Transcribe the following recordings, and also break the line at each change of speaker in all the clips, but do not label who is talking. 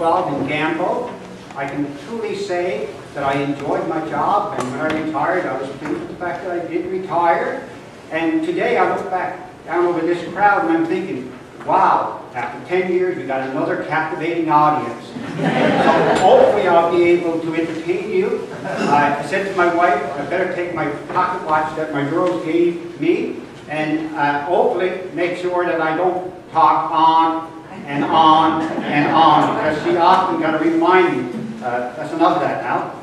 2012 in Gambo. I can truly say that I enjoyed my job, and when I retired, I was pleased with the fact that I did retire. And today I look back down over this crowd and I'm thinking, wow, after 10 years we got another captivating audience. So hopefully I'll be able to entertain you. I said to my wife, I better take my pocket watch that my girls gave me and hopefully make sure that I don't talk on and on and on, because she often got to remind me. That's enough of that now.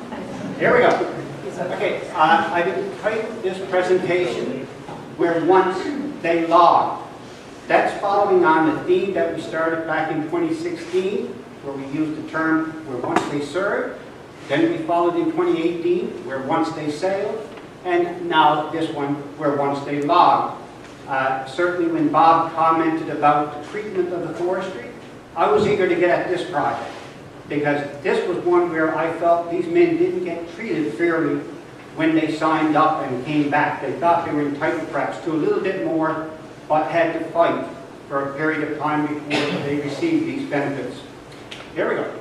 Here we go. Okay, I've entitled this presentation, Where Once They Logged. That's following on the theme that we started back in 2016, where we used the term, Where Once They Served. Then we followed in 2018, Where Once They Sailed. And now this one, Where Once They Logged. Certainly when Bob commented about the treatment of the forestry, I was eager to get at this project, because this was one where I felt these men didn't get treated fairly when they signed up and came back. They thought they were entitled perhaps to a little bit more, but had to fight for a period of time before they received these benefits. Here we go.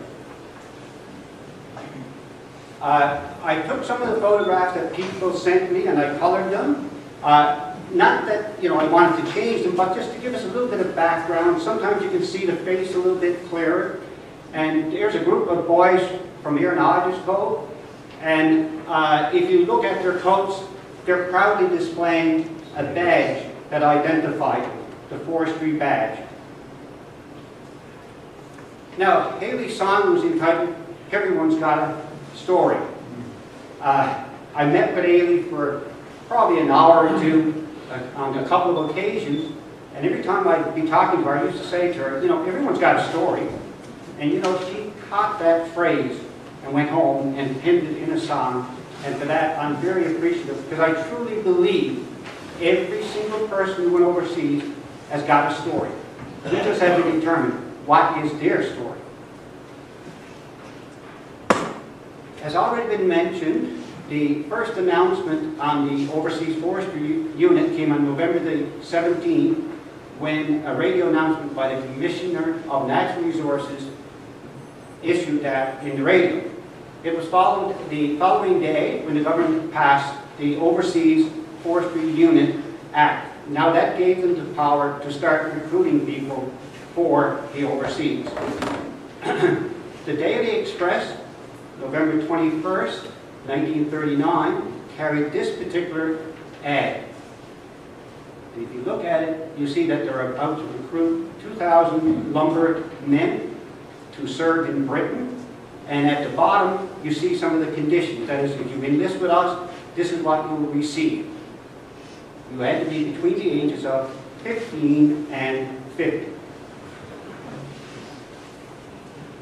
I took some of the photographs that people sent me and I colored them. Not that, I wanted to change them, but just to give us a little bit of background. Sometimes you can see the face a little bit clearer. And there's a group of boys from here in Hodges Cove. And if you look at their coats, they're proudly displaying a badge that identified them, the forestry badge. Now, Haley's song was entitled, Everyone's Got a Story. I met with Haley for probably an hour or two on a couple of occasions, and every time I'd be talking to her, I used to say to her, everyone's got a story. And she caught that phrase and went home and pinned it in a song, and for that I'm very appreciative, because I truly believe every single person who went overseas has got a story. We just have to determine what is their story. As already been mentioned, the first announcement on the Overseas Forestry Unit came on November the 17th, when a radio announcement by the Commissioner of Natural Resources issued that in the radio. It was followed the following day when the government passed the Overseas Forestry Unit Act. Now that gave them the power to start recruiting people for the overseas. The Daily Express, November 21st, 1939, carried this particular ad. And if you look at it, you see that they're about to recruit 2,000 lumber men to serve in Britain. And at the bottom, you see some of the conditions. That is, if you enlist with us, this is what you will receive. You had to be between the ages of 15 and 50.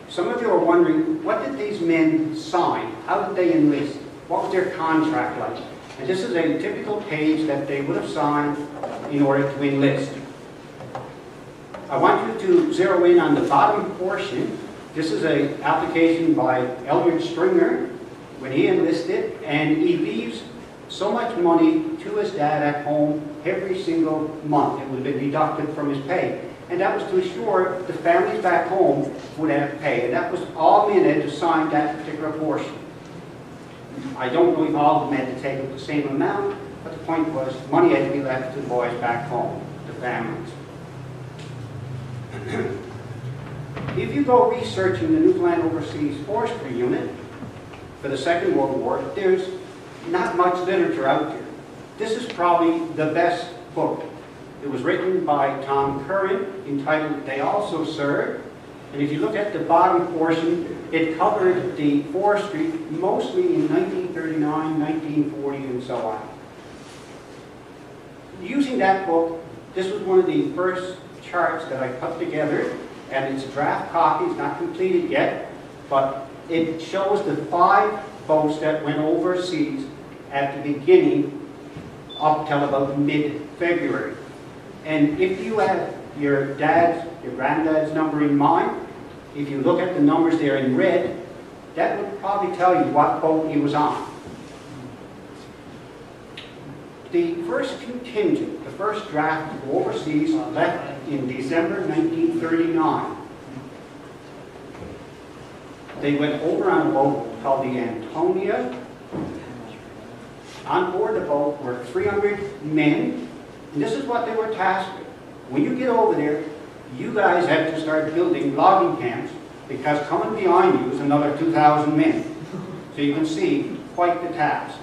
Some of you are wondering, what did these men sign? How did they enlist? What was their contract like? And this is a typical page that they would have signed in order to enlist. I want you to zero in on the bottom portion. This is an application by Eldred Stringer when he enlisted, and he leaves so much money to his dad at home every single month. It would have been deducted from his pay. And that was to assure the families back home would have pay. And that was all men had to sign that particular portion. I don't know if all of them had to take the same amount, but the point was money had to be left to the boys back home, the families. If you go researching the Newfoundland Overseas Forestry Unit for the Second World War, there's not much literature out there. This is probably the best book. It was written by Tom Curran, entitled They Also Served. And if you look at the bottom portion, it covered the forestry mostly in 1939, 1940, and so on. Using that book, this was one of the first charts that I put together, and it's a draft copy, it's not completed yet, but it shows the 5 boats that went overseas at the beginning up till about mid-February. And if you have your dad's, your granddad's number in mind, if you look at the numbers there in red, that would probably tell you what boat he was on. The first contingent, the first draft to go overseas, left in December 1939. They went over on a boat called the Antonia. On board the boat were 300 men, and this is what they were tasked with. When you get over there, you guys have to start building logging camps, because coming behind you is another 2,000 men. So you can see quite the task.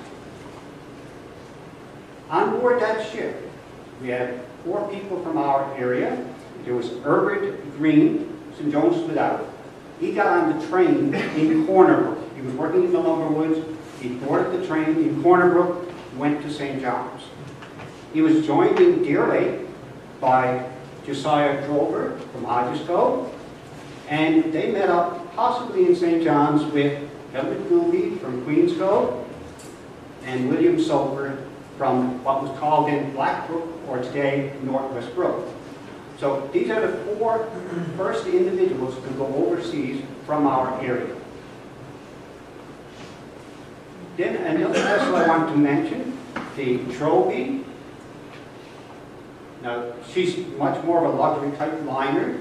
On board that ship, we had 4 people from our area. There was Herbert Green, St. John's split out. He got on the train in Corner Brook. He was working in the lumber woods. He boarded the train in Corner Brook, went to St. John's. He was joined in Deer Lake by Josiah Drover from Hodgesco, and they met up possibly in St. John's with Helmut Goolby from Queensco and William Soper from what was called then Blackbrook, or today Northwest Brook. So these are the 4 first individuals to go overseas from our area. Then another vessel I want to mention, the Trophy. Now she's much more of a luxury type liner.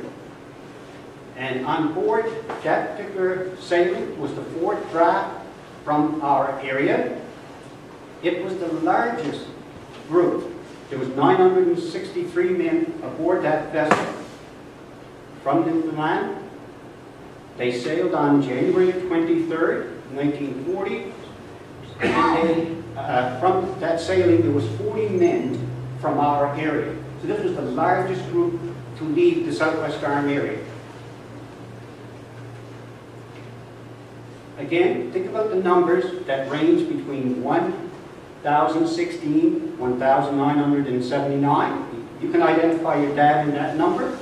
And on board that particular sailing was the 4th draft from our area. It was the largest group. There was 963 men aboard that vessel from Newfoundland. They sailed on January 23rd, 1940. And from that sailing, there was 40 men from our area. So this was the largest group to leave the Southwest Arm area. Again, think about the numbers that range between 1,016, 1,979. You can identify your dad in that number.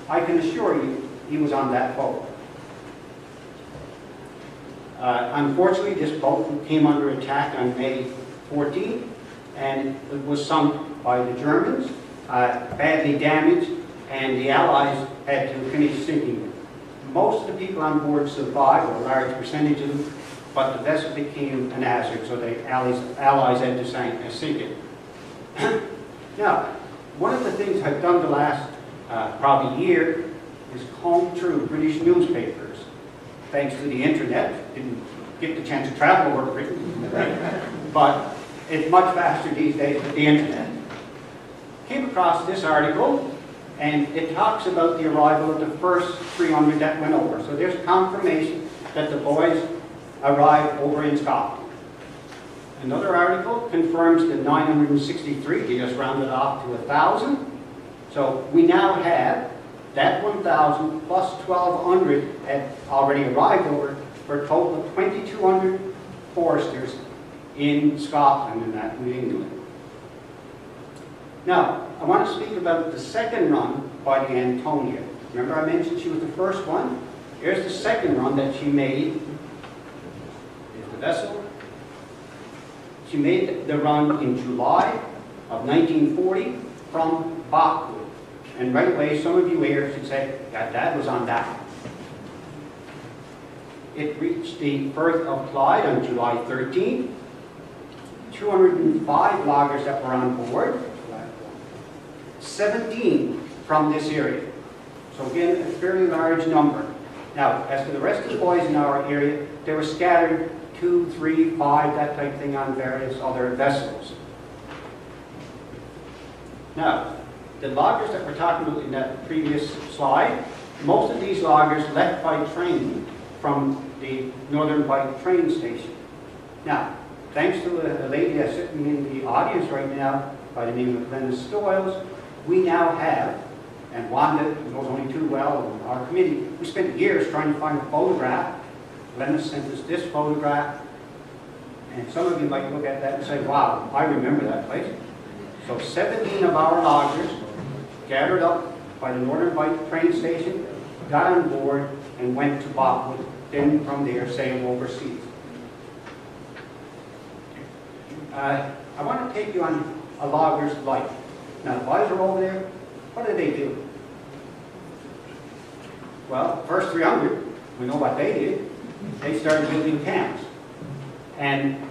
I can assure you he was on that boat. Unfortunately, this boat came under attack on May 14th, and it was sunk by the Germans, badly damaged, and the Allies had to finish sinking it. Most of the people on board survived, or a large percentage of them, but the vessel became an hazard, so the Allies had to sink it. Now, one of the things I've done the last probably year is comb through British newspapers. Thanks to the internet, didn't get the chance to travel over Britain, but it's much faster these days with the internet. Came across this article, and it talks about the arrival of the first 300 that went over. So there's confirmation that the boys arrived over in Scotland. Another article confirms the 963, they just rounded off to 1,000. So we now have that 1,000 plus 1,200 had already arrived over, for a total of 2,200 foresters in Scotland and that New England. Now, I want to speak about the second run by the Antonia. Remember I mentioned she was the first one? Here's the second run that she made. Here's the vessel. She made the run in July of 1940 from Bachwood. And right away, some of you here should say, yeah, Dad was on that. It reached the Firth of Clyde on July 13th. 205 loggers that were on board. 17 from this area. So again, a fairly large number. Now, as for the rest of the boys in our area, they were scattered 2, 3, 5, that type of thing on various other vessels. Now, the loggers that we're talking about in that previous slide, most of these loggers left by train from the Northern Bight train station. Now, thanks to a lady that's sitting in the audience right now by the name of Glenda Stoyles, we now have, and Wanda knows only too well, and our committee, we spent years trying to find a photograph. Glenda sent us this photograph, and some of you might look at that and say, wow, I remember that place. So 17 of our loggers gathered up by the Northern Bight train station, got on board, and went to Bachwood, then from there sailed overseas. I want to take you on a logger's life. Now, the boys are over there. What did they do? Well, first 300, we know what they did. They started building camps. And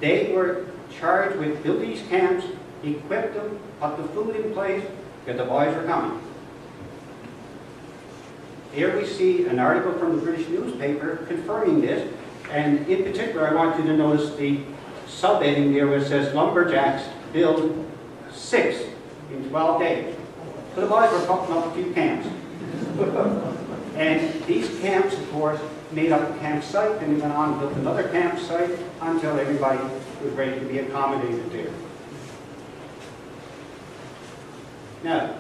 they were charged with building these camps, equip them, put the food in place, because the boys were coming. Here we see an article from the British newspaper confirming this, and in particular I want you to notice the subheading there where it says lumberjacks build 6 in 12 days. So the boys were putting up a few camps. And these camps, of course, made up a campsite, and we went on and built another campsite until everybody was ready to be accommodated there. Now,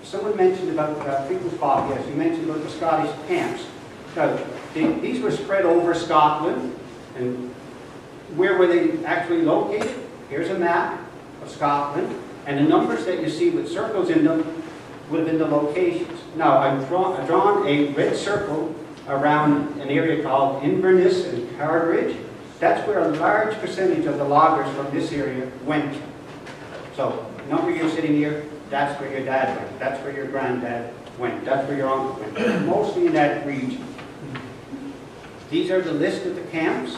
someone mentioned about, I think it was Bob, yes, he mentioned about the Scottish camps. Now, these were spread over Scotland, and where were they actually located? Here's a map of Scotland, and the numbers that you see with circles in them would have been the locations. Now, I've drawn a red circle around an area called Inverness and Cardridge. That's where a large percentage of the loggers from this area went. So, number you're sitting here, that's where your dad went. That's where your granddad went. That's where your uncle went. Mostly in that region. These are the list of the camps.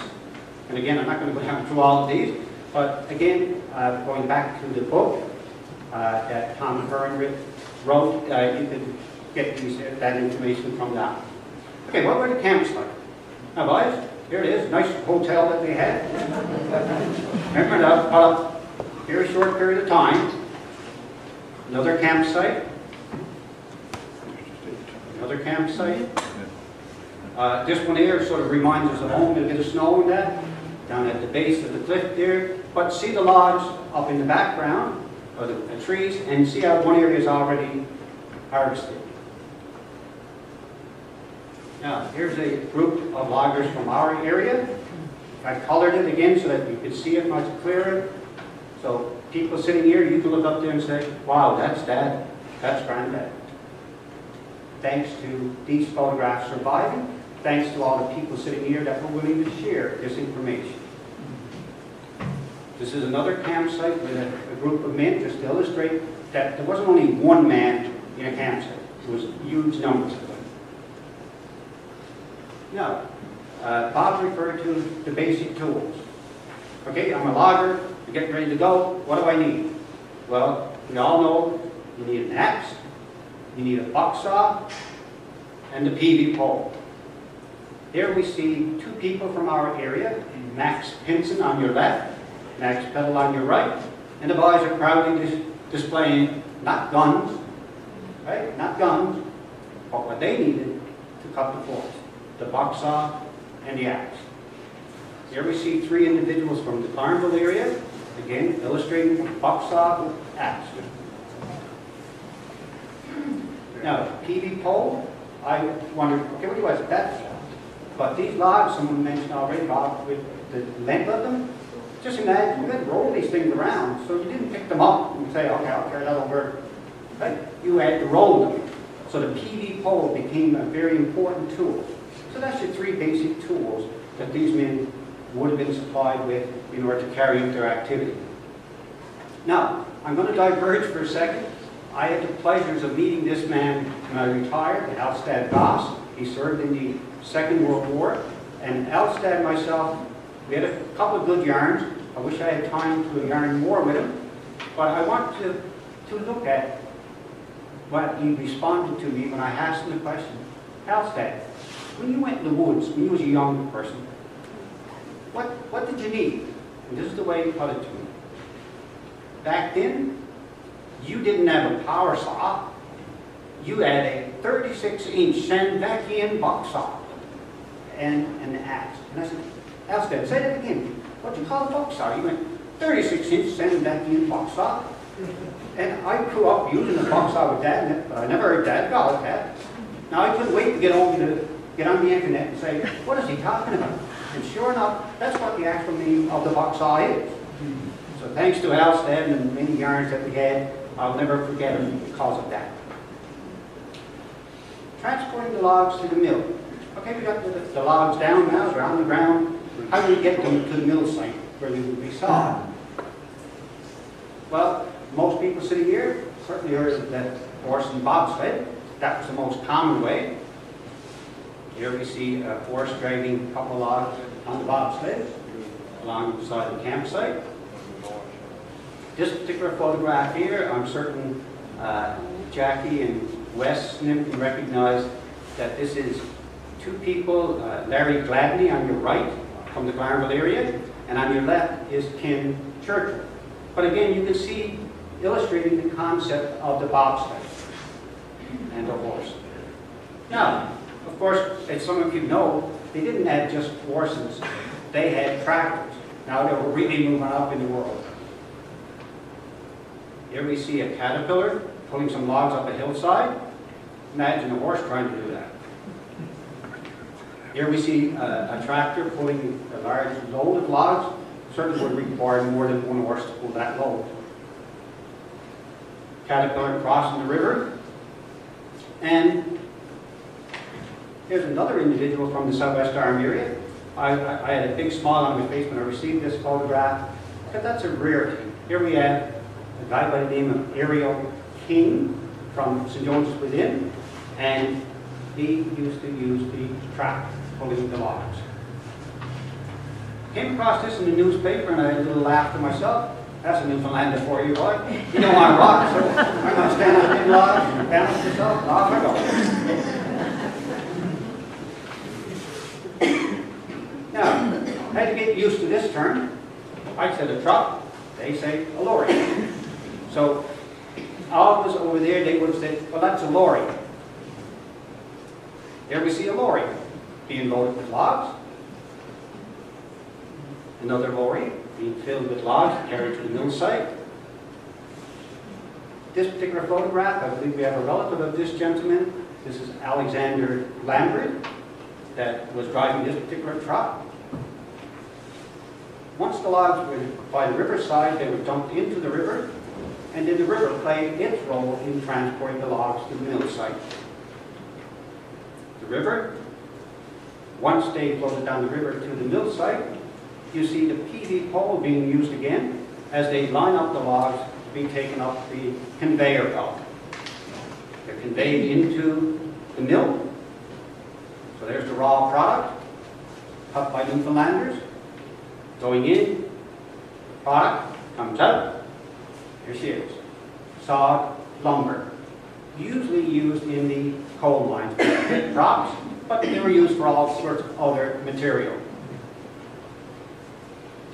And again, I'm not going to go down through all of these. But again, going back to the book that Tom Hearn wrote, you can get that information from that. Okay, what were the camps like? Now, boys, here it is. Nice hotel that they had. Remember that? About a very short period of time. Another campsite. Another campsite. This one here sort of reminds us of home, a bit of snow and that, down at the base of the cliff there. But see the logs up in the background, or the trees, and see how one area is already harvested. Now, here's a group of loggers from our area. I colored it again so that you could see it much clearer. So people sitting here, you can look up there and say, wow, that's Dad, that's Granddad. Thanks to these photographs surviving, thanks to all the people sitting here that were willing to share this information. This is another campsite with a group of men, just to illustrate that there wasn't only one man in a campsite. There was huge numbers of them. Now, Bob referred to the basic tools. Okay, I'm a logger, I'm getting ready to go, what do I need? Well, we all know you need an axe, you need a buck saw, and the PV pole. Here we see two people from our area, Max Pinson on your left, Max Peddle on your right, and the boys are proudly displaying not guns, right? Not guns, but what they needed to cut the forest, the buck saw and the axe. Here we see three individuals from the Farmville area, again illustrating buck saw, axe. Now, PV pole, I wondered, okay, what do you guys that? But these logs, someone mentioned already, Bob, with the length of them, just imagine you had to roll these things around, so you didn't pick them up and say, okay, I'll carry that over. Right? You had to roll them. So the PV pole became a very important tool. So that's your three basic tools that these men would have been supplied with in order to carry out their activity. Now, I'm going to diverge for a second. I had the pleasures of meeting this man when I retired, Alstad Goss. He served in the Second World War. And Alstad and myself, we had a couple of good yarns. I wish I had time to yarn more with him. But I want to look at what he responded to me when I asked him the question. Alstad, when you went in the woods, when you was a young person, what did you need? And this is the way he put it to me. Back then, you didn't have a power saw. You had a 36-inch Sandvakian buck saw and an axe. And I said, Alstad, say that again. What do you call a buck saw? You went 36-inch Sandvakian buck saw. And I grew up using the buck saw with Dad, but I never heard Dad call it that. Now I couldn't wait to get home to get on the internet and say, what is he talking about? And sure enough, that's what the actual meaning of the buck saw is. So thanks to Alstad and the many yarns that we had, I'll never forget him because of that. Transporting the logs to the mill. Okay, we got the logs down now, they're on the ground. How do we get them to the mill site where they would be sawed? Well, most people sitting here certainly heard of that horse and bobsled. That was the most common way. Here we see a horse dragging a couple logs on the bobsled alongside the campsite. This particular photograph here, I'm certain Jackie and Wes can recognize that this is two people, Larry Gladney on your right from the Glarneville area, and on your left is Ken Churchill. But again, you can see illustrating the concept of the bobsled and the horse. Now, of course, as some of you know, they didn't have just horses, they had tractors. Now they were really moving up in the world. Here we see a caterpillar pulling some logs up a hillside. Imagine a horse trying to do that. Here we see a tractor pulling a large load of logs. Certainly would require more than one horse to pull that load. Caterpillar crossing the river. And here's another individual from the Southwest Arm area. I had a big smile on my face when I received this photograph, because that's a rarity. Here we have a guy by the name of Ariel King from St. Joseph's Within, and he used to use the tractor pulling the logs. Came across this in the newspaper, and I had a little laugh to myself. That's a Newfoundlander for you, boy. You don't want to rock, so I'm going to stand on the logs and balance myself, and off I go. Now, I had to get used to this term. I said a truck, they say a lorry. So, always over there, they would have said, well, that's a lorry. There we see a lorry being loaded with logs. Another lorry being filled with logs carried to the mill site. This particular photograph, I believe we have a relative of this gentleman. This is Alexander Lambert that was driving this particular truck. Once the logs were by the riverside, they were dumped into the river, and then the river played its role in transporting the logs to the mill site. The river, once they floated down the river to the mill site, you see the PV pole being used again as they line up the logs to be taken up the conveyor belt. They're conveyed into the mill. So there's the raw product, cut by Newfoundlanders, going in, the product comes out. Here she is, sawed lumber, usually used in the coal mines to hit crops, but they were used for all sorts of other material.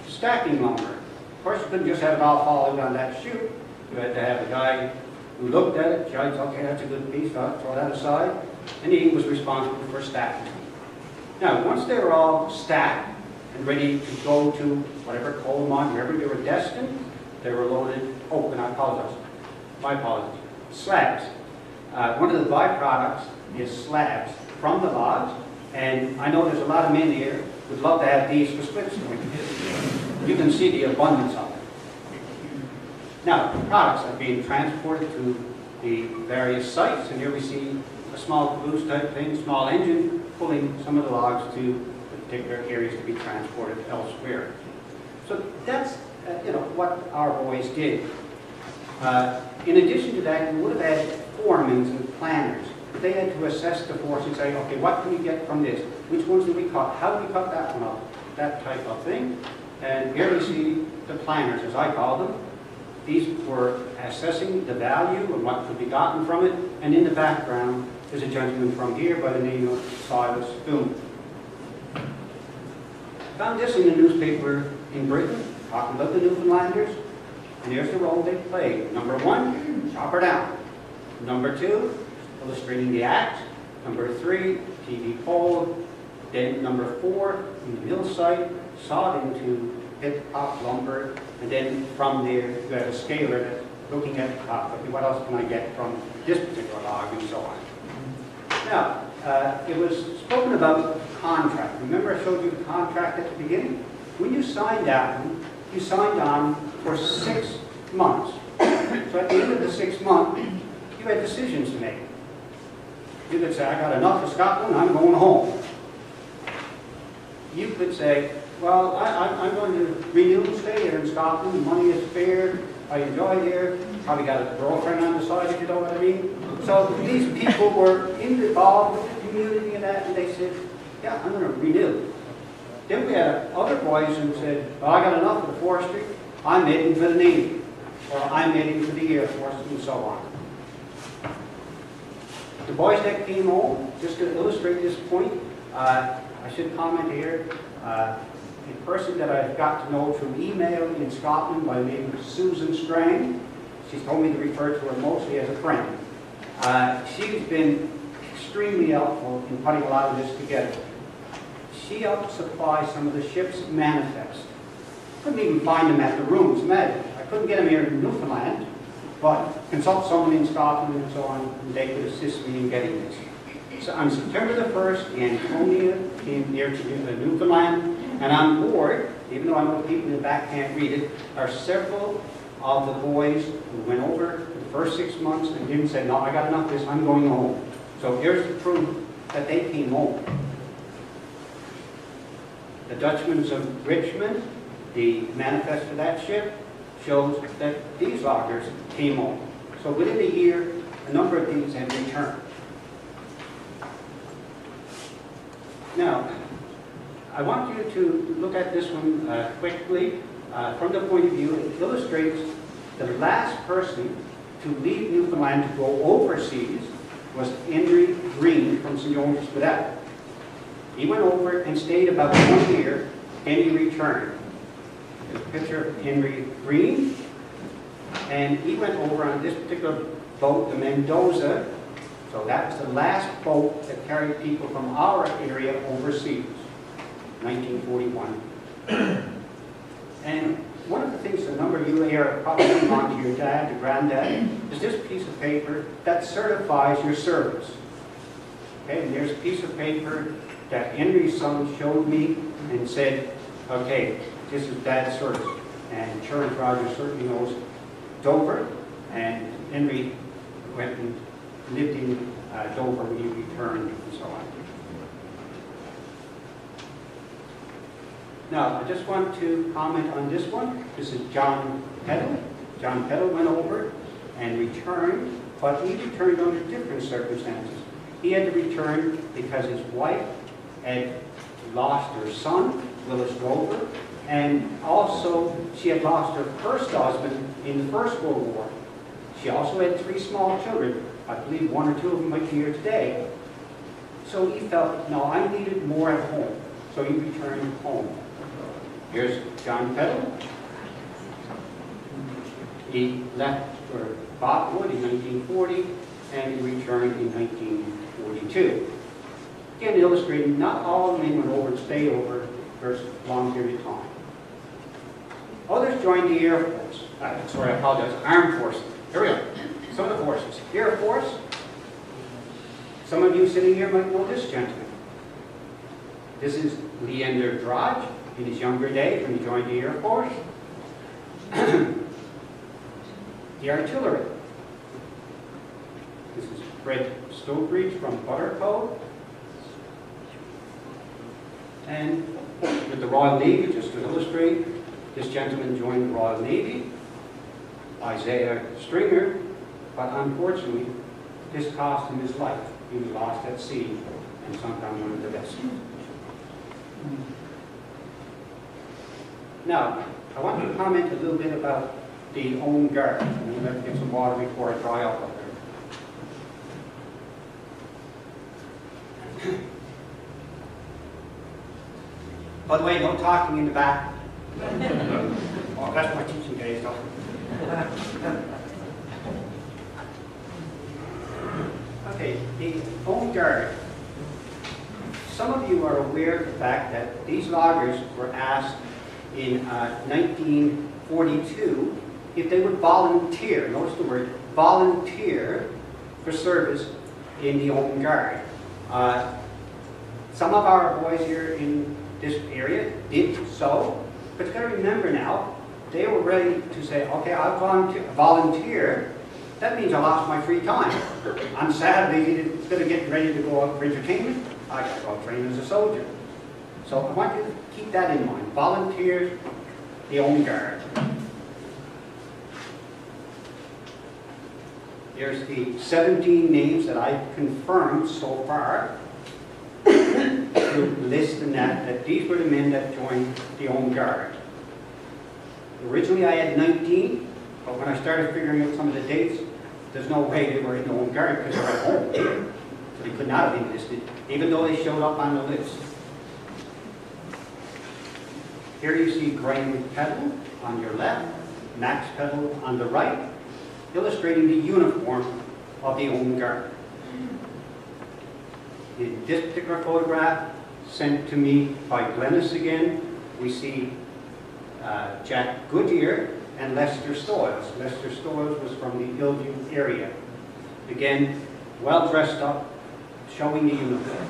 Stacking lumber. Of course, you couldn't just have it all fall out on that chute. You had to have a guy who looked at it, judged, okay, that's a good piece, I'll throw that aside, and he was responsible for stacking. Now, once they were all stacked and ready to go to whatever coal mine, wherever they were destined, they were loaded, oh, and I apologize, my apologies, slabs. One of the byproducts is slabs from the logs, and I know there's a lot of men here who would love to have these for split stone. You can see the abundance of it. Now, the products are being transported to the various sites, and here we see a small caboose type thing, small engine, pulling some of the logs to the particular areas to be transported elsewhere. So that's what our boys did. In addition to that, you would have had foremans and planners. They had to assess the forest and say, okay, what can we get from this? Which ones do we cut? How do we cut that one up? That type of thing. And here we see the planners, as I call them. These were assessing the value and what could be gotten from it. And in the background is a gentleman from here by the name of Silas Boone. Found this in the newspaper in Britain, talking about the Newfoundlanders. And here's the role they played. Number 1, chop her down. Number 2, illustrating the act. Number 3, TV pole. Then number 4, in the mill site, sawed into pit top lumber. And then from there, you had a scaler that's looking at the top. Okay, what else can I get from this particular log, and so on. Now, it was spoken about contract. Remember I showed you the contract at the beginning? When you signed that one, you signed on for 6 months. So at the end of the 6th month, you had decisions to make. You could say, I got enough of Scotland, I'm going home. You could say, well, I'm going to renew and stay here in Scotland, the money is fair, I enjoy here, probably got a girlfriend on the side, if you know what I mean. So these people were involved with the community and that, and they said, yeah, I'm going to renew. Then we had other boys who said, well, I got enough of the forestry, I'm heading for the Navy, or I'm heading for the Air Force, and so on. The boys that came home, just to illustrate this point, I should comment here, a person that I've got to know through email in Scotland by the name of Susan Strang. She's told me to refer to her mostly as a friend. She's been extremely helpful in putting a lot of this together. She helped supply some of the ship's manifests. Couldn't even find them at the rooms. Imagine, I couldn't get them here in Newfoundland, but consult someone in Scotland and so on, and they could assist me in getting this. So on September the 1st, the Antonia came here to Newfoundland, and on board, even though I know people in the back can't read it, are several of the boys who went over the first 6 months and didn't say, no, I got enough of this, I'm going home. So here's the proof that they came home. The Dutchman's of Richmond, the manifest for that ship, shows that these loggers came home. So within a year, a number of these had returned. Now, I want you to look at this one quickly from the point of view, it illustrates the last person to leave Newfoundland to go overseas was Henry Green from St. John's Cadet. He went over and stayed about 1 year, and he returned. There's a picture of Henry Green, and he went over on this particular boat, the Mendoza. So that was the last boat that carried people from our area overseas, 1941. And one of the things a number of you here are probably on to your dad, your granddad, is this piece of paper that certifies your service. Okay, and there's a piece of paper that Henry's son showed me and said, okay, this is Dad's service. And Insurance Roger certainly knows Dover, and Henry went and lived in Dover when he returned and so on. Now, I just want to comment on this one. This is John Peddle. John Peddle went over and returned, but he returned under different circumstances. He had to return because his wife had lost her son, Willis Rover, and also she had lost her first husband in the First World War. She also had 3 small children. I believe 1 or 2 of them might be here today. So he felt, no, I needed more at home. So he returned home. Here's John Peddle. He left for Botwood in 1940, and he returned in 1942. Again, illustrating not all the men went over and stayed over for a long period of time. Others joined the Air Force. Sorry, I apologize. Armed Forces. Here we go. Some of the forces. Air Force. Some of you sitting here might know this gentleman. This is Leander Drudge in his younger days when he joined the Air Force. The artillery. This is Fred Stokebridge from Buttercoat. And with the Royal Navy, just to illustrate, this gentleman joined the Royal Navy, Isaiah Stringer, but unfortunately, this cost him his life. He was lost at sea and sunk on one of the vessels. Now, I want to comment a little bit about the Home Guard. I'm going to get some water before I dry up there. By the way, no talking in the back. Oh, that's my teaching days, though. Okay, the Home Guard. Some of you are aware of the fact that these loggers were asked in 1942 if they would volunteer, notice the word, volunteer for service in the Home Guard. Some of our boys here in this area did so, but you've got to remember now, they were ready to say, okay, I'll volunteer. That means I lost my free time. On Saturday, instead of getting ready to go out for entertainment, I got to go train as a soldier. So I want you to keep that in mind. Volunteers, the Home Guard. Here's the 17 names that I've confirmed so far. To list in that these were the men that joined the Home Guard. Originally I had 19, but when I started figuring out some of the dates, there's no way they were in the Home Guard because they were at home. So they could not have existed, even though they showed up on the list. Here you see Graham Peddle on your left, Max Peddle on the right, illustrating the uniform of the Home Guard. In this particular photograph, sent to me by Glennis again, we see Jack Goodyear and Lester Stoyles. Lester Stoyles was from the Hillview area. Again, well dressed up, showing the uniform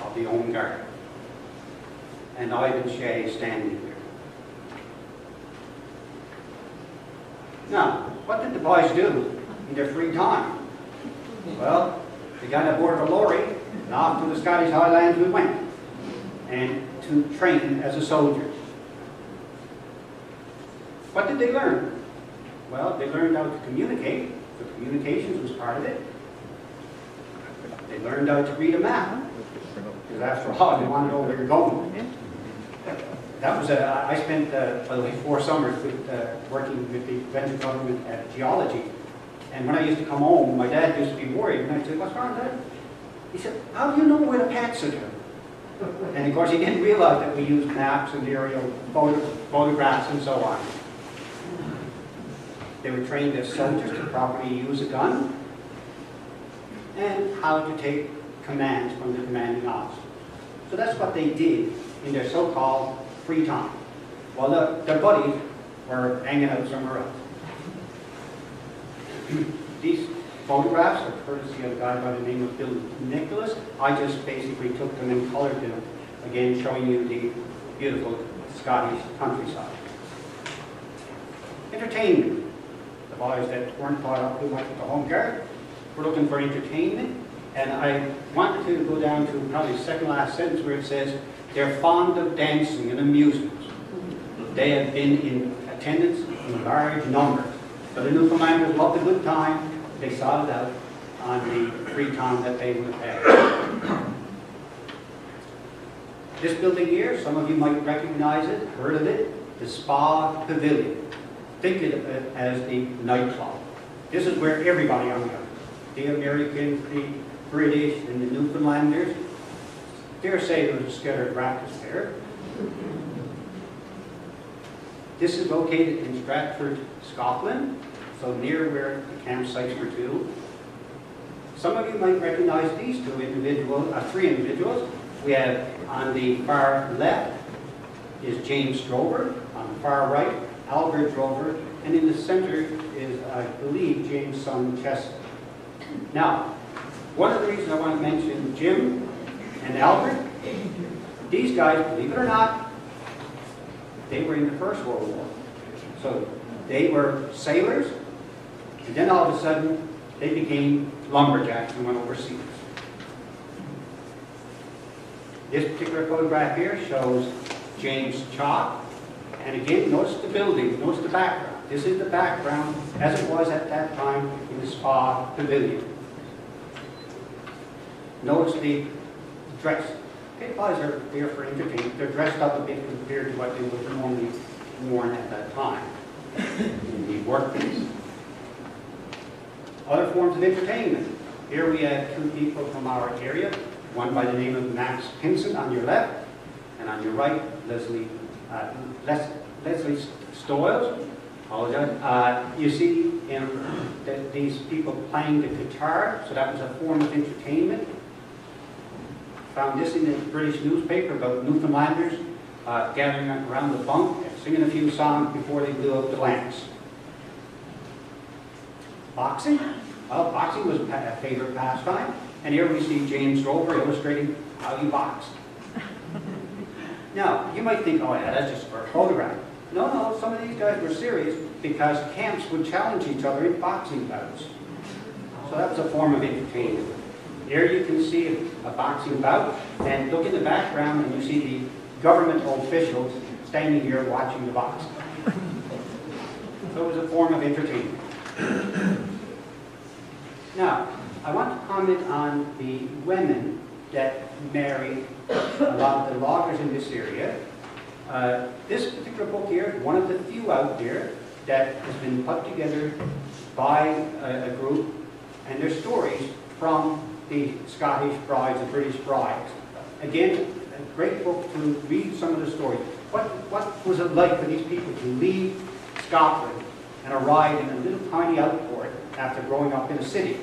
of the Home Guard. And Ivan Shea standing there. Now, what did the boys do in their free time? Well, they got aboard a lorry and off to the Scottish Highlands we went, and to train as a soldier. What did they learn? Well, they learned how to communicate. So communications was part of it. They learned how to read a map, because after all, they want to know where you're going. That was I spent, by the way, 4 summers with, working with the provincial government at geology. And when I used to come home, my dad used to be worried. And I'd say, "What's wrong, Dad?" He said, "How do you know where the paths are?" And of course, he didn't realize that we used maps and aerial photographs and so on. They were trained as soldiers to properly use a gun and how to take commands from the commanding officer. So that's what they did in their so-called free time, while their buddies were hanging out somewhere else. These photographs are courtesy of a guy by the name of Bill Nicholas. I just basically took them and colored them, again showing you the beautiful Scottish countryside. Entertainment. The boys that weren't caught up who went to the Home Guard were looking for entertainment, and I wanted to go down to probably the second last sentence where it says, they're fond of dancing and amusement. They have been in attendance in large numbers. So the Newfoundlanders loved a good time. They sought it out on the free time that they would have. This building here, some of you might recognize it, heard of it, the Spa Pavilion. Think of it as the nightclub. This is where everybody hung out. The Americans, the British, and the Newfoundlanders. Dare say there was a scattered practice there. This is located in Stratford, Scotland, so near where the campsites were too. Some of you might recognize these three individuals. We have on the far left is James Drover, on the far right, Albert Drover, and in the center is, I believe, James' son Chester. Now, one of the reasons I want to mention Jim and Albert, these guys, believe it or not, they were in the First World War. So they were sailors, and then all of a sudden they became lumberjacks and went overseas. This particular photograph here shows James Chalk, and again, notice the building, notice the background. This is the background as it was at that time in the Spa Pavilion. Notice the dress. Okay, boys are there for entertainment. They're dressed up a bit compared to what they would have normally worn at that time in the workplace. Other forms of entertainment. Here we have 2 people from our area, one by the name of Max Pinson on your left, and on your right, Leslie Stoyles. You see these people playing the guitar, so that was a form of entertainment. Found this in the British newspaper about Newfoundlanders gathering around the bunk and singing a few songs before they blew up the lamps. Boxing? Well, boxing was a favorite pastime. And here we see James Drover illustrating how he boxed. Now, you might think, oh yeah, that's just for a photograph. No, some of these guys were serious because camps would challenge each other in boxing bouts. So that was a form of entertainment. Here you can see a boxing bout, and look in the background and you see the government officials standing here watching the boxing. So it was a form of entertainment. Now, I want to comment on the women that married a lot of the loggers in this area. This particular book here is one of the few out there that has been put together by a group, and their stories from the Scottish brides, the British brides. Again, a great book to read some of the stories. What was it like for these people to leave Scotland and arrive in a little tiny outport after growing up in a city?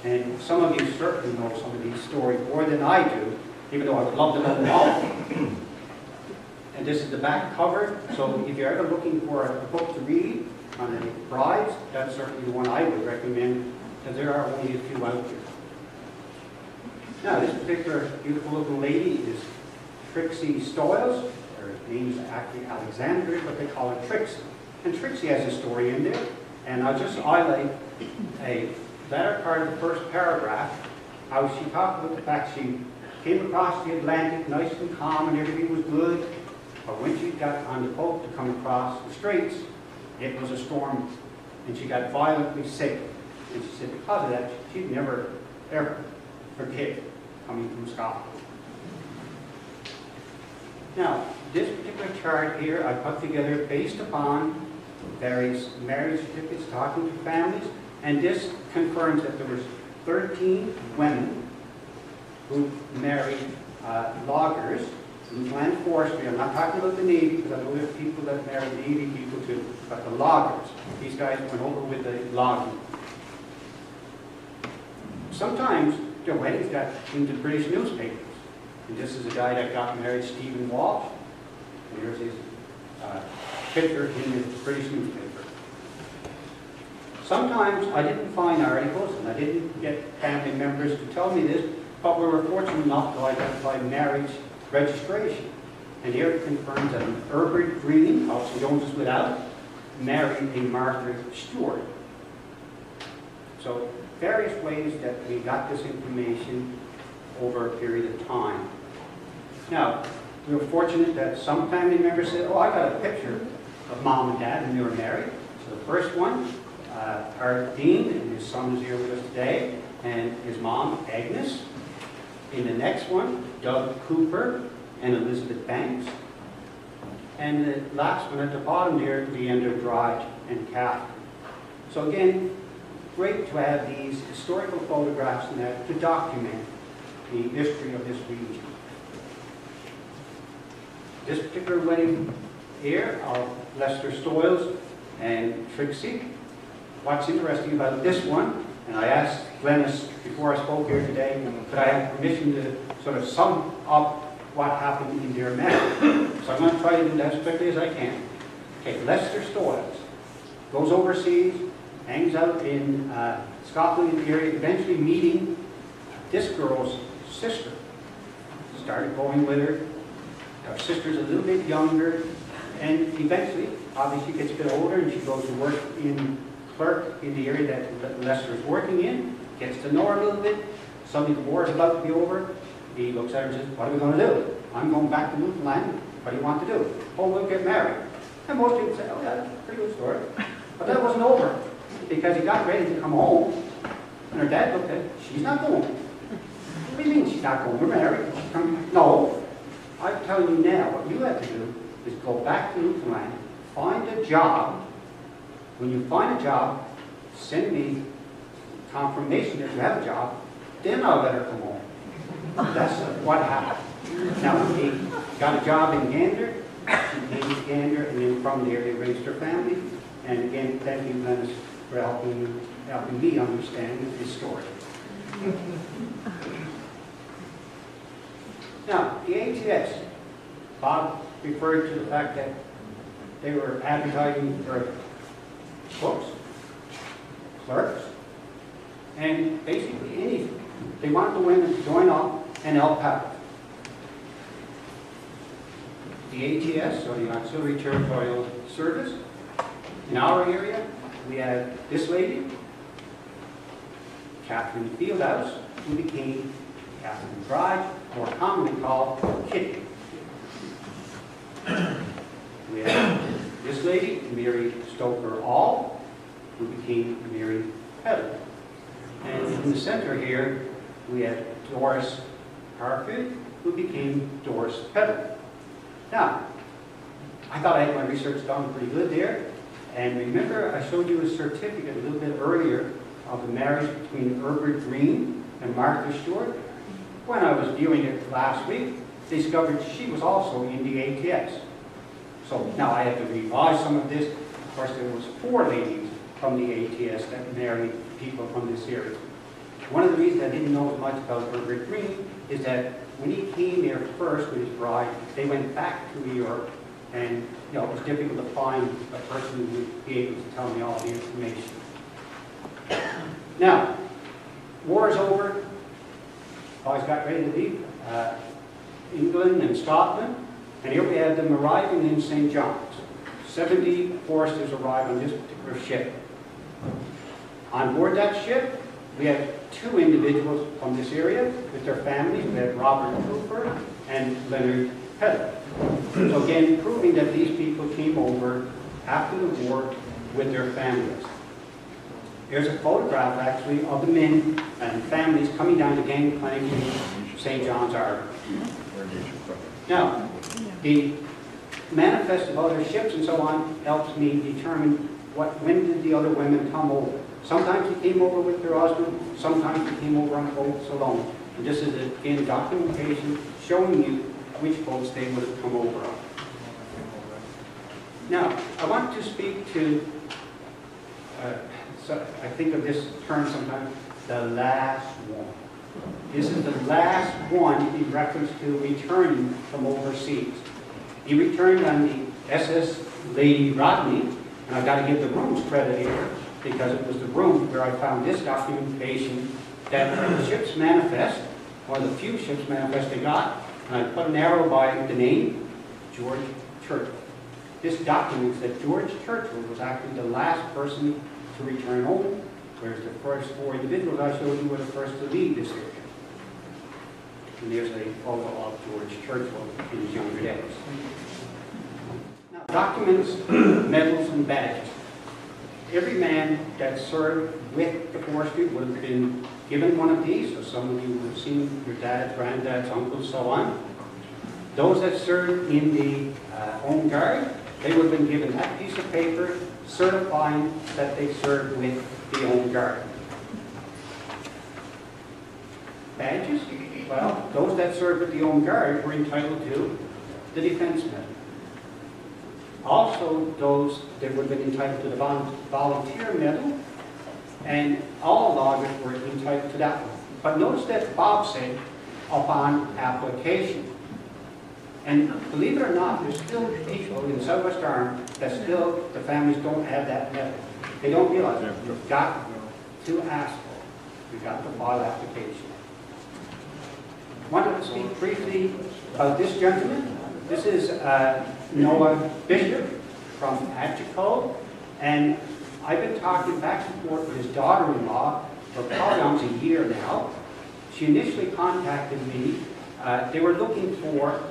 And some of you certainly know some of these stories more than I do, even though I would love to know them all. And this is the back cover, so if you're ever looking for a book to read on the brides, that's certainly the one I would recommend, because there are only a few out there. Now, this particular beautiful little lady is Trixie Stoyles. Her name is actually Alexandra, but they call her Trixie. And Trixie has a story in there, and I'll just highlight a latter part of the first paragraph, how she talked about the fact she came across the Atlantic nice and calm and everything was good, but when she got on the boat to come across the straits, it was a storm, and she got violently sick. And she said because of that, she'd never, ever forget coming from Scotland. Now, this particular chart here I put together based upon various marriage certificates talking to families, and this confirms that there was 13 women who married loggers, Newfoundland Forestry. I'm not talking about the Navy, because I know there's people that marry Navy people too, but the loggers. These guys went over with the logging. Sometimes their weddings got into British newspapers. And this is a guy that got married, Stephen Walsh. And here's his picture in the British newspaper. Sometimes I didn't find articles, and I didn't get family members to tell me this, but we were fortunate enough to identify marriage registration. And here it confirms that an Herbert Green, also known as without, married a Martha Stewart. So various ways that we got this information over a period of time. Now, we were fortunate that some family members said, oh, I got a picture of mom and dad when they were married. So the first one, Art Dean, and his son is here with us today, and his mom, Agnes. In the next one, Doug Cooper and Elizabeth Banks. And the last one at the bottom there, Leander Dodge and Catherine. So again, great to have these historical photographs and that to document the history of this region. This particular wedding here of Lester Stoyles and Trixie. What's interesting about this one, and I asked Glennis before I spoke here today, could I have permission to sort of sum up what happened in their marriage? So I'm going to try to do that as quickly as I can. Okay, Lester Stoyles goes overseas, hangs out in Scotland in the area, eventually meeting this girl's sister. Started going with her. Her sister's a little bit younger, and eventually, obviously, she gets a bit older, and she goes to work in clerk in the area that Lester is working in, gets to know her a little bit. Suddenly the war is about to be over. He looks at her and says, what are we going to do? I'm going back to Newfoundland. What do you want to do? Oh, we'll get married. And most people say, oh, yeah, that's a pretty good story. But that wasn't over, because he got ready to come home, and her dad looked at her, she's not going. What do you mean she's not going? We're married. No. I'm telling you now, what you have to do is go back to Newfoundland, find a job. When you find a job, send me confirmation that you have a job, then I'll let her come home. That's what happened. Now, he got a job in Gander, she came to Gander, and then from there they raised her family. And again, thank you, Glennis, for helping me understand this story. Now, the ATS, Bob referred to the fact that they were advertising for cooks, clerks, and basically anything. They wanted the women to join up and help out. The ATS, or the Auxiliary Territorial Service, in our area, we had this lady, Catherine Fieldhouse, who became Catherine Dodge, more commonly called Kitty. We had this lady, Mary Stoker All, who became Mary Peddle. And in the center here, we had Doris Harford, who became Doris Peddle. Now, I thought I had my research done pretty good there. And remember, I showed you a certificate a little bit earlier of the marriage between Herbert Green and Martha Stewart, when I was viewing it last week, discovered she was also in the ATS. So now I had to revise some of this. Of course, there was 4 ladies from the ATS that married people from this area. One of the reasons I didn't know as much about Herbert Green is that when he came here first with his bride, they went back to New York, and it was difficult to find a person who would be able to tell me all the information. Now, war is over. Guys got ready to leave England and Scotland, and here we have them arriving in St. John's. 70 foresters arrived on this particular ship. On board that ship, we had 2 individuals from this area with their families. We had Robert Cooper and Leonard Peddler. So again, proving that these people came over after the war with their families. Here's a photograph, actually, of the men and families coming down the gangplank in St. John's Harbor. Now, the manifest of other ships and so on helps me determine when did the other women come over. Sometimes they came over with their husband, sometimes they came over on boats alone. And this is, again, documentation showing you which boats they would have come over on. Now, I want to speak to, so I think of this term sometimes, the last one. This is the last one in reference to returning from overseas. He returned on the SS Lady Rodney, and I've got to give the room's credit here, because it was the room where I found this documentation that the ship's manifest, one of the few ship's manifest they got, and I put an arrow by the name, George Churchill. This documents that George Churchill was actually the last person to return home, whereas the first 4 individuals I showed you were the first to leave this area. And there's a photo of George Churchill in his younger days. Now, documents, medals, and badges. Every man that served with the forestry would have been given one of these, so some of you would have seen your dads, granddads, uncles, so on. Those that served in the Home Guard, they would have been given that piece of paper certifying that they served with the Home Guard. Badges? Well, those that served with the Home Guard were entitled to the Defense Medal. Also, those that would have been entitled to the Volunteer Medal, and all loggers were entitled to that one. But notice that Bob said, upon application. And believe it or not, there's still people in Southwest Arm that still, the families don't have that medal. They don't realize it. You've got to ask for it. You've got to file application. I wanted to speak briefly about this gentleman. This is Noah Bishop from Atchiko, and I've been talking back and forth with his daughter-in-law for probably almost a year now. She initially contacted me. They were looking for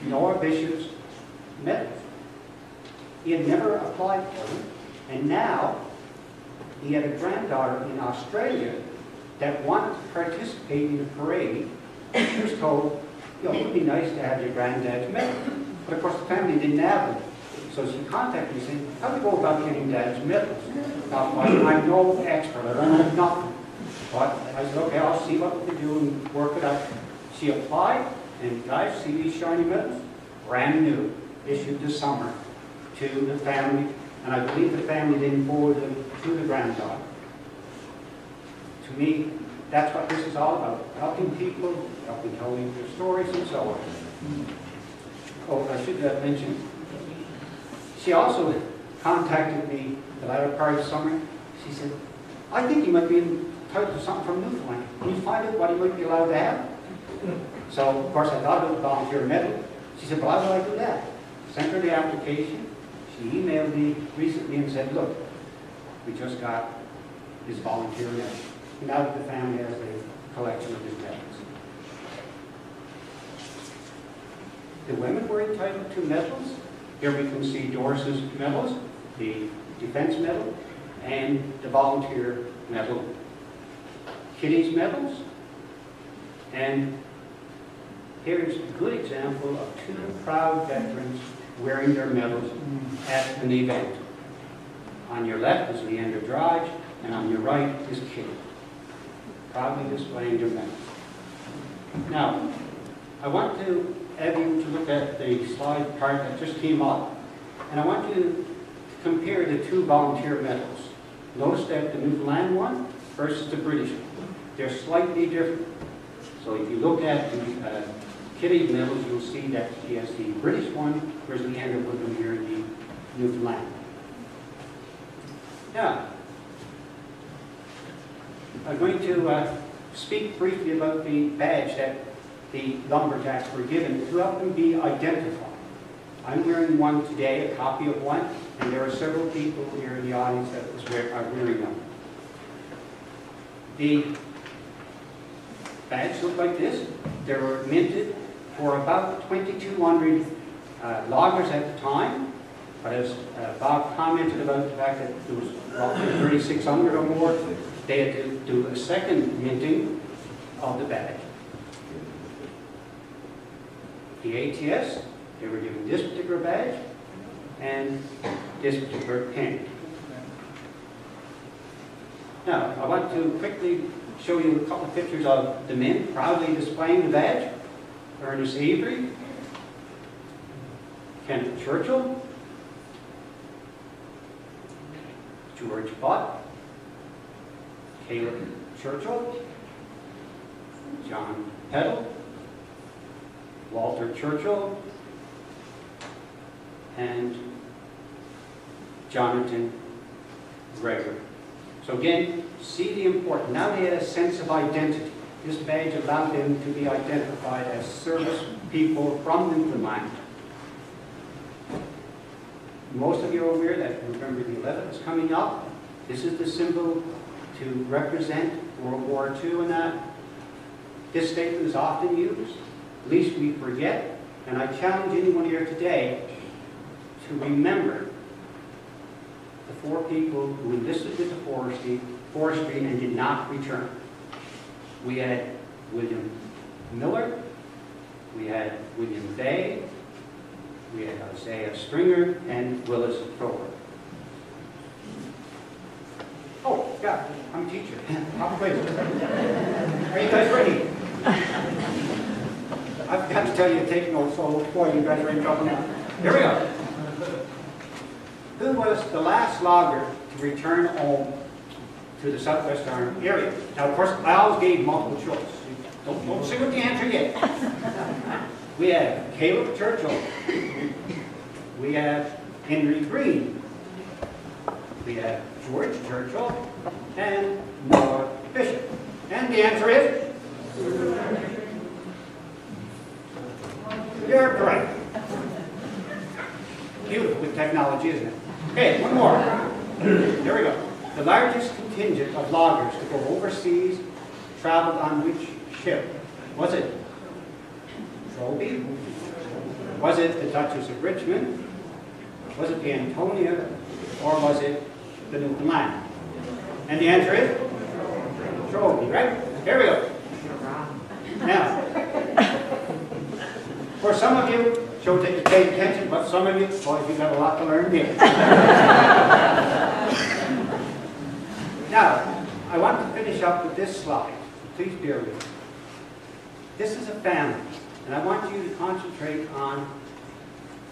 Noah Bishop's medal. He had never applied for them, and now he had a granddaughter in Australia that wanted to participate in the parade. She was told, it would be nice to have your granddad's medal. But of course the family didn't have them. So she contacted me saying, how do you go about getting dad's medals? Now, I'm no expert, I don't know nothing. But I said, okay, I'll see what we can do and work it out. She applied, and guys, see these shiny medals? Brand new, issued this summer to the family, and I believe the family then forwarded them to the granddaughter. To me, that's what this is all about, helping people, helping telling their stories and so on. Oh, I should have mentioned, she also contacted me the latter part of the summer. She said, I think you might be entitled to something from Newfoundland. Can you find out what you might be allowed to have? So, of course, I thought about the volunteer medal. She said, well, how would I do that? Sent her the application. She emailed me recently and said, look, we just got his volunteer medal. Now that the family has a collection of his medals. The women were entitled to medals. Here we can see Doris's medals, the defense medal, and the volunteer medal. Kitty's medals, and here's a good example of 2 proud veterans wearing their medals at an event. On your left is Leander Drudge, and on your right is Kitty. proudly displaying their medals. Now, I want to have you to look at the slide part that just came up, and I want you to compare the two volunteer medals. Notice that the Newfoundland one versus the British one. They're slightly different. So if you look at the Kitty medals, you'll see that she has the British one, whereas Leander Woodland here in the Newfoundland. Now, I'm going to speak briefly about the badge that the lumberjacks were given to help them be identified. I'm wearing one today, a copy of one, and there are several people here in the audience that are wearing them. The badges look like this. They were minted for about 2,200 loggers at the time, but as Bob commented about the fact that there was roughly 3,600 or more, they had to do a second minting of the badge. The ATS, they were given this particular badge and this particular pin. Now, I want to quickly show you a couple of pictures of the men proudly displaying the badge. Ernest Avery, Kenneth Churchill, George Butt, Caleb Churchill, John Peddle, Walter Churchill, and Jonathan Gregory. So again, see the importance. Now they had a sense of identity. This badge allowed them to be identified as service people from Newfoundland. Most of you are aware that November the 11th is coming up. This is the symbol to represent World War II and that. This statement is often used, lest we forget, and I challenge anyone here today to remember the 4 people who enlisted with the forestry and did not return. We had William Miller, we had William Bay, we had Isaiah Stringer, and Willis Thrower. Oh, yeah, I'm a teacher. Pop quiz. Are you guys ready? I've got to tell you, take notes, so boy, you guys are in trouble now. Here we go. Who was the last logger to return home to the Southwest Arm area? Now, of course, I always gave multiple choice. Don't say what the answer yet. We have Caleb Churchill. We have Henry Green. We have George Churchill and Noah Bishop. And the answer is? You're correct. Beautiful with technology, isn't it? Okay, one more. There we go. The largest contingent of loggers to go overseas traveled on which ship? Was it Troby? Was it the Duchess of Richmond? Was it the Antonia? Or was it the Newfoundland? And the answer is Troby, right? Here we go. Now, for some of you, show that you paid attention, but some of you, boy, you've got a lot to learn here. Now, I want to finish up with this slide. Please bear with me. This is a family, and I want you to concentrate on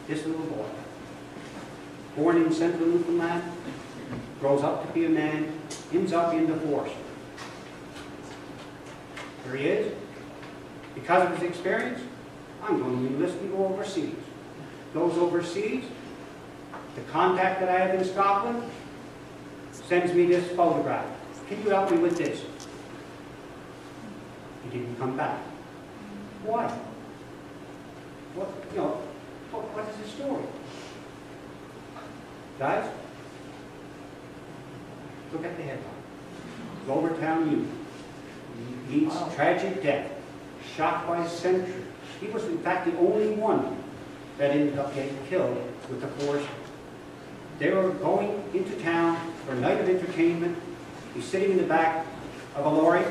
this little boy. Born in central Newfoundland, grows up to be a man, ends up in the forestry. Here he is. Because of his experience, I'm going to enlist and go overseas. Goes overseas, the contact that I have in Scotland sends me this photograph. Can you help me with this? He didn't come back. Why? What is the story? Guys, look at the headline. Lowertown youth meets tragic death, shot by a sentry. He was, in fact, the only one that ended up getting killed with the forestry. They were going into town for a night of entertainment. He's sitting in the back of a lorry.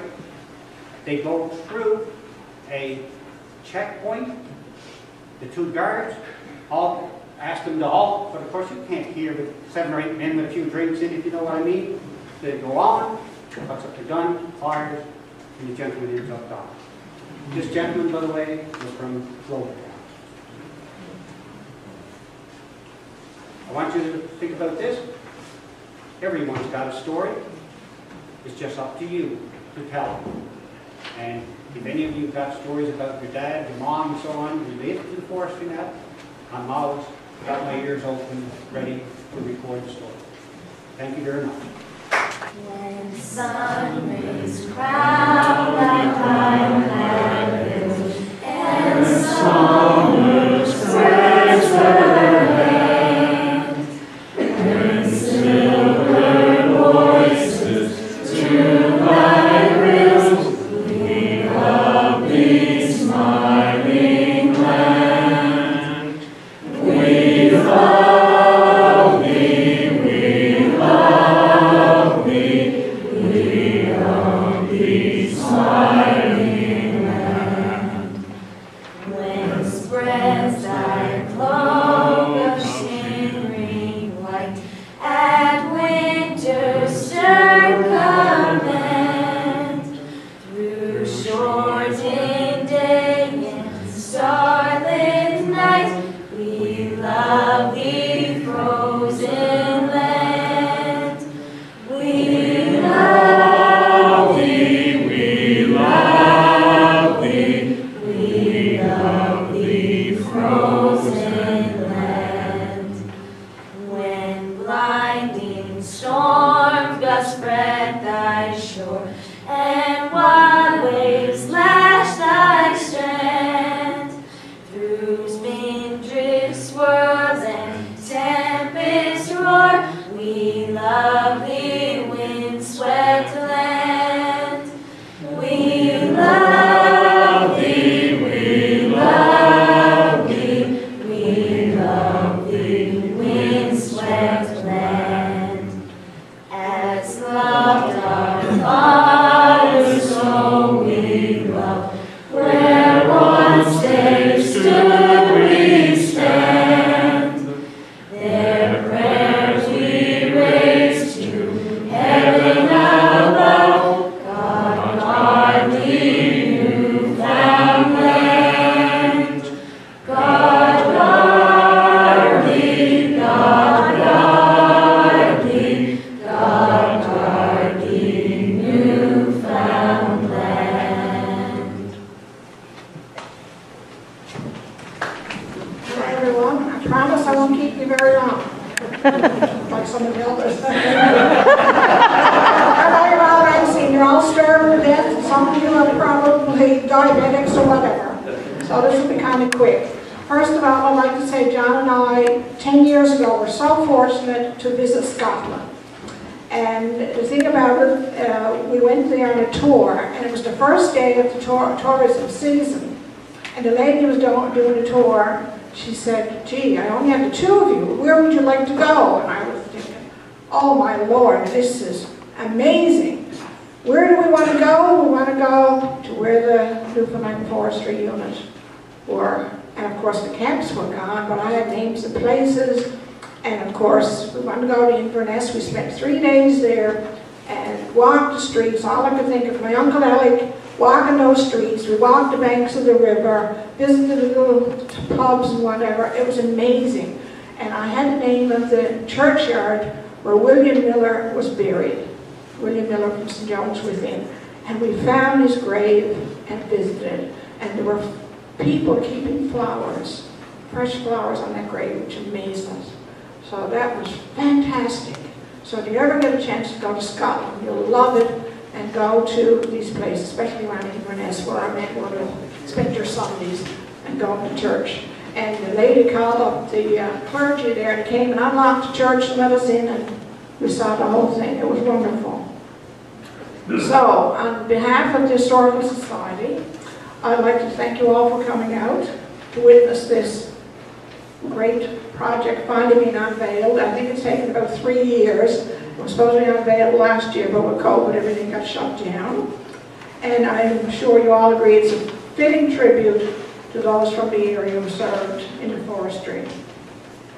They go through a checkpoint. The 2 guards all ask them to halt, but of course you can't hear with 7 or 8 men with a few drinks in, if you know what I mean. They go on, puts up the gun, fires, and the gentleman ends up dying. This gentleman, by the way, was from Florida. I want you to think about this. Everyone's got a story. It's just up to you to tell it. And if any of you have got stories about your dad, your mom, and so on, related to the forestry net, I'm always got my ears open, ready to record the story. Thank you very much.
When sun rays crown the highland hills, and summer spreads her hand, when silver voices to thy grills, we love thee, smiling land. We love thee, we love thee, we love thee, smiling land. When spreads thy cloak of shimmering white, at winter's stern command, through shortened day and starlit night, we love thee, frozen land. We love thee, we love thee, we love thee, frozen land. When blinding storm gusts fret thy shore, and wild waves lash thy strand, through spindrift swirls and tempest roar, we love thee, wind-swept land. We love thee, we love thee, we love thee, wind-swept land. As loved our fathers, so we love, where once they stood we stand. Their prayers we raise to heaven above. God guard thee, Newfoundland. God guard thee, God guard thee, God guard thee, Newfoundland.
Hi everyone, I promise I won't keep you very long, like some of the elders. I know you're all racing, you're all starving to death, and some of you are probably diabetics or whatever. So this will be kind of quick. First of all, I'd like to say John and I, 10 years ago, were so fortunate to visit Scotland. And the thing about it, we went there on a tour, and it was the first day of the tourism season. And the lady who was doing the tour, she said, gee, I only have the two of you. Where would you like to go? And I was thinking, oh my Lord, this is amazing. Where do we want to go? We want to go to where the Newfoundland Forestry Unit were. And of course the camps were gone, but I had names of places. And of course, we wanted to go to Inverness. We spent 3 days there and walked the streets. All I could think of, my Uncle Alec, walking those streets. We walked the banks of the river, visited the little pubs and whatever. It was amazing. And I had the name of the churchyard where William Miller was buried. William Miller from St. John's Within. And we found his grave and visited. And there were people keeping flowers, fresh flowers on that grave, which amazed us. So that was fantastic. So if you ever get a chance to go to Scotland, you'll love it, and go to these places, especially around Inverness, where I might want to spend your Sundays and go to church. And the lady called up the clergy there and came and unlocked the church and let us in, and we saw the whole thing. It was wonderful. So, on behalf of the Historical Society, I'd like to thank you all for coming out to witness this great project finally being unveiled. I think it's taken about 3 years. It was supposed to be unveiled last year, but with COVID, everything got shut down. And I'm sure you all agree it's a fitting tribute to those from the area who served in the forestry.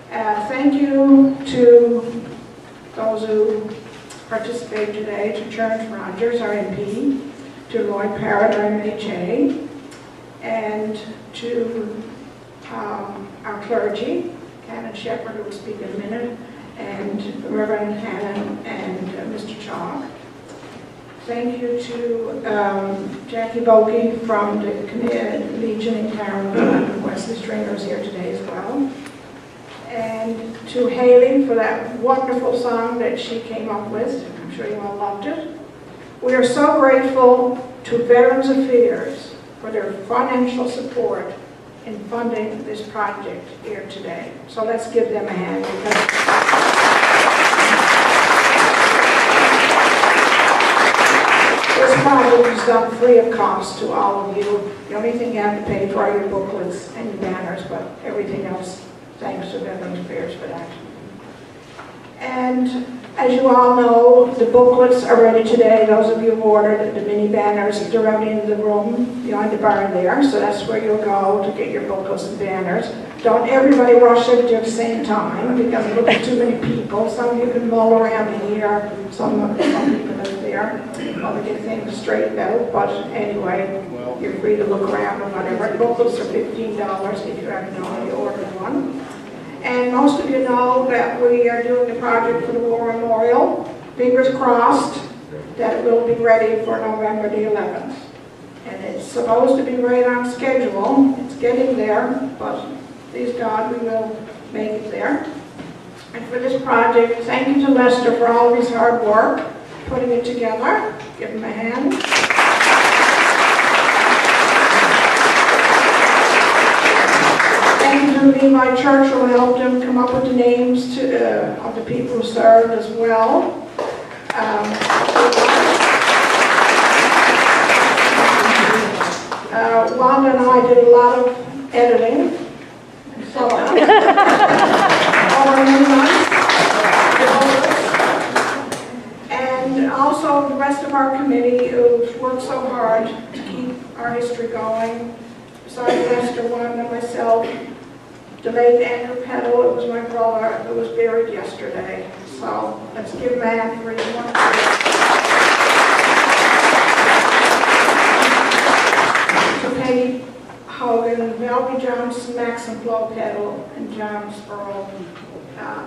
Thank you to those who participated today, to Church Rogers, our MP, to Lloyd Parrott, MHA, and to our clergy, Canon Shepherd, who will speak in a minute, and Reverend Hannon and Mr. Chalk. Thank you to Jackie Bogie from the Canadian Legion in Canada, and Wesley Stringer is here today as well. And to Haley for that wonderful song that she came up with. I'm sure you all loved it. We are so grateful to Veterans Affairs for their financial support in funding this project here today. So let's give them a hand. This project is done free of cost to all of you. The only thing you have to pay for are your booklets and your banners, but everything else, thanks to Veterans Affairs for that. And as you all know, the booklets are ready today. Those of you who ordered the mini banners, they're out in the room behind the barn there. So that's where you'll go to get your booklets and banners. Don't everybody rush it at the same time because it'll be too many people. Some of you can mull around here, some people are there. I'll get things straightened out, but anyway, you're free to look around or whatever. Booklets are $15 if you haven't already ordered one. And most of you know that we are doing the project for the War Memorial. Fingers crossed that it will be ready for November the 11th. And it's supposed to be right on schedule. It's getting there, but please God, we will make it there. And for this project, thank you to Lester for all of his hard work, putting it together. Give him a hand. Thank you to Levi Church who helped him come up with the names of the people who served as well. Wanda and I did a lot of editing. So, and also the rest of our committee who's worked so hard to keep our history going. Besides Lester, Wanda, and myself, the late Andrew Peddle, it was my brother who was buried yesterday. So let's give him a hand for his to Peggy Hogan, Melby Johnson, Max and Flo Peddle, and John Spurl,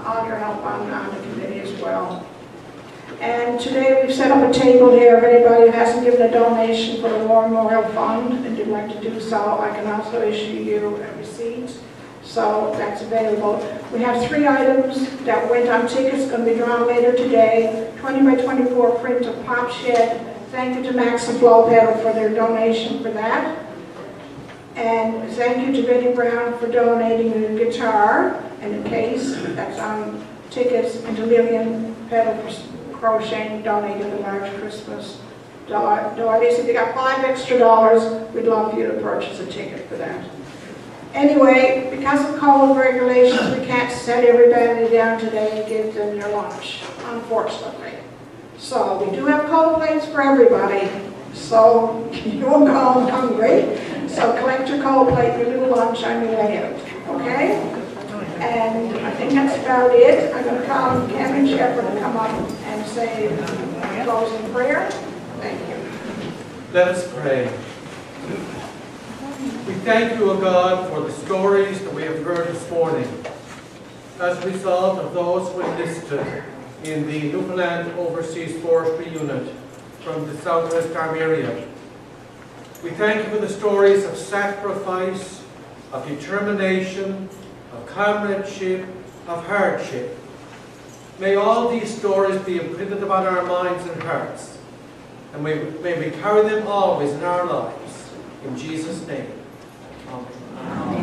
all your help on the committee as well. And today we've set up a table here. If anybody who hasn't given a donation for the War Memorial Fund and you'd like to do so, I can also issue you a receipt. So that's available. We have 3 items that went on tickets, going to be drawn later today. 20 by 24 print of Pop Shed. Thank you to Max and Flo Peddle for their donation for that. And thank you to Betty Brown for donating the guitar and the case. That's on tickets. And to Lillian Peddle for crocheting, donating the large Christmas doilies. If you got $5 extra, we'd love for you to purchase a ticket for that. Anyway, because of COVID regulations, we can't set everybody down today and give them their lunch, unfortunately. So we do have cold plates for everybody, so you won't go home hungry. So collect your cold plate, your little lunch on your way out, okay? And I think that's about it. I'm going to call Canon Shepherd to come up and say a closing prayer. Thank you.
Let us pray. We thank you, O God, for the stories that we have heard this morning as a result of those who enlisted in the Newfoundland Overseas Forestry Unit from the Southwest Army area. We thank you for the stories of sacrifice, of determination, of comradeship, of hardship. May all these stories be imprinted upon our minds and hearts, and may we carry them always in our lives. In Jesus' name. Amen.